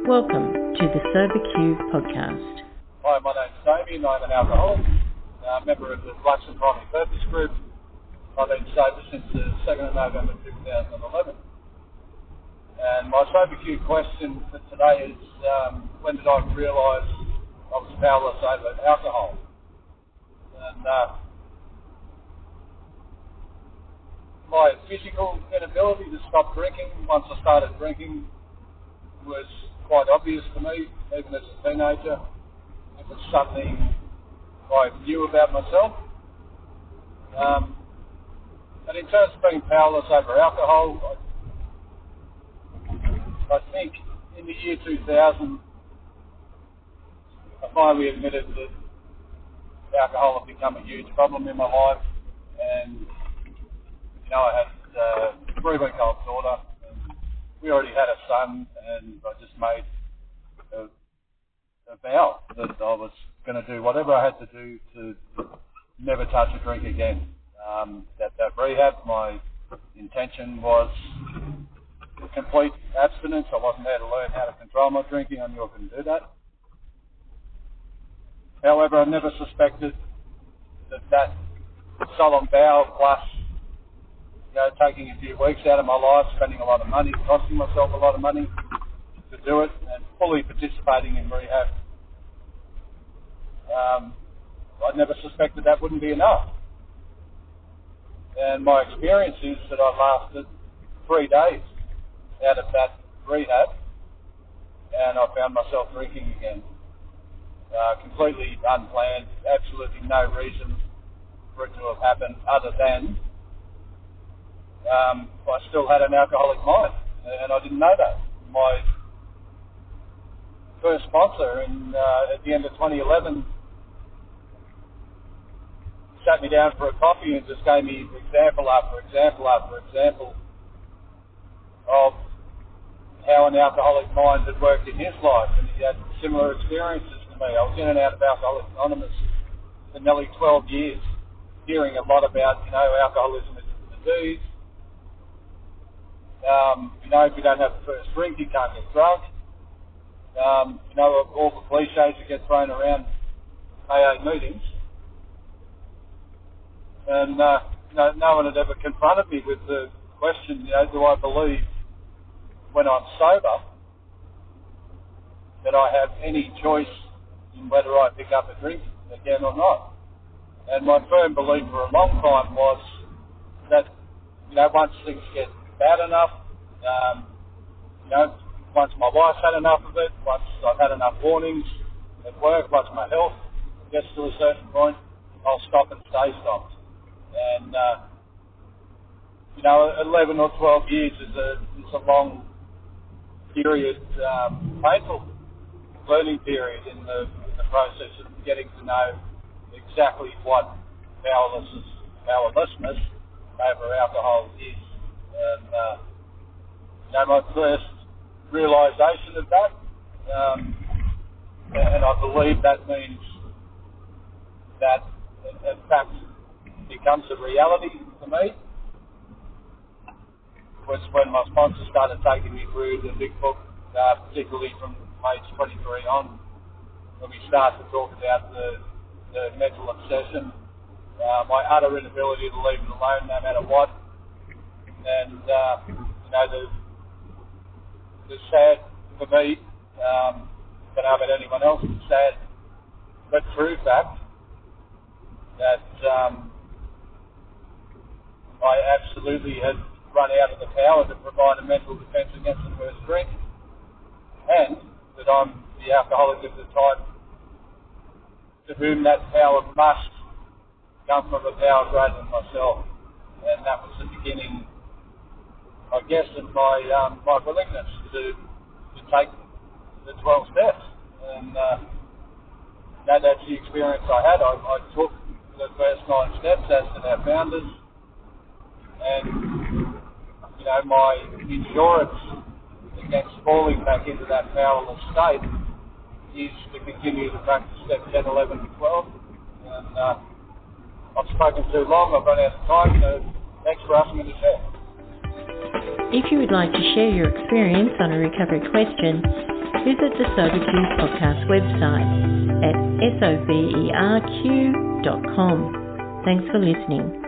Welcome to the SoberQ podcast. Hi, my name's Damien. I'm an alcoholic, member of the Blacks and Primary Purpose Group. I've been sober since the 2nd of November 2011. And my SoberQ question for today is, when did I realise I was powerless over alcohol? And my physical inability to stop drinking once I started drinking was quite obvious to me, even as a teenager. It was something I knew about myself. And in terms of being powerless over alcohol, I think in the year 2000, I finally admitted that alcohol had become a huge problem in my life. And, I had a 3-week-old daughter, and we already had a son, and I just made a vow that I was going to do whatever I had to do to never touch a drink again. That rehab, my intention was complete abstinence. I wasn't there to learn how to control my drinking. I knew I couldn't do that. However, I never suspected that solemn vow plus taking a few weeks out of my life, spending a lot of money, costing myself a lot of money to do it, and fully participating in rehab. I never suspected that wouldn't be enough. And my experience is that I lasted 3 days out of that rehab, and I found myself drinking again. Completely unplanned, absolutely no reason for it to have happened other than I still had an alcoholic mind, and I didn't know that. My first sponsor at the end of 2011 sat me down for a coffee and just gave me example after example after example of how an alcoholic mind had worked in his life, and he had similar experiences to me. I was in and out of Alcoholics Anonymous for nearly 12 years, hearing a lot about, alcoholism is a disease. If you don't have the first drink, you can't get drunk. All the cliches that get thrown around AA meetings. And no one had ever confronted me with the question, do I believe when I'm sober that I have any choice in whether I pick up a drink again or not? And my firm belief for a long time was that, once things get bad enough, once my wife's had enough of it, once I've had enough warnings at work, once my health gets to a certain point, I'll stop and stay stopped. And 11 or 12 years is a long period, painful learning period in the process of getting to know exactly what powerlessness over alcohol is. And my first realisation of that, and I believe that means that in fact becomes a reality for me, was when my sponsor started taking me through the big book, particularly from age 23 on, when we start to talk about the mental obsession, my utter inability to leave it alone no matter what, and the sad for me, I don't know about anyone else, the sad but true fact that I absolutely had run out of the power to provide a mental defence against the first drink, and that I'm the alcoholic of the type to whom that power must come from a power greater than myself. And that was the beginning, I guess, of my willingness to take the 12 steps. And that's the experience I had. I took the first 9 steps as to our founders, and my insurance against falling back into that powerless state is to continue to practice steps 10, 11, and 12. And I've spoken too long, I've run out of time, so thanks for asking me to share. If you would like to share your experience on a recovery question, visit the SoberQ podcast website at soberq.com. Thanks for listening.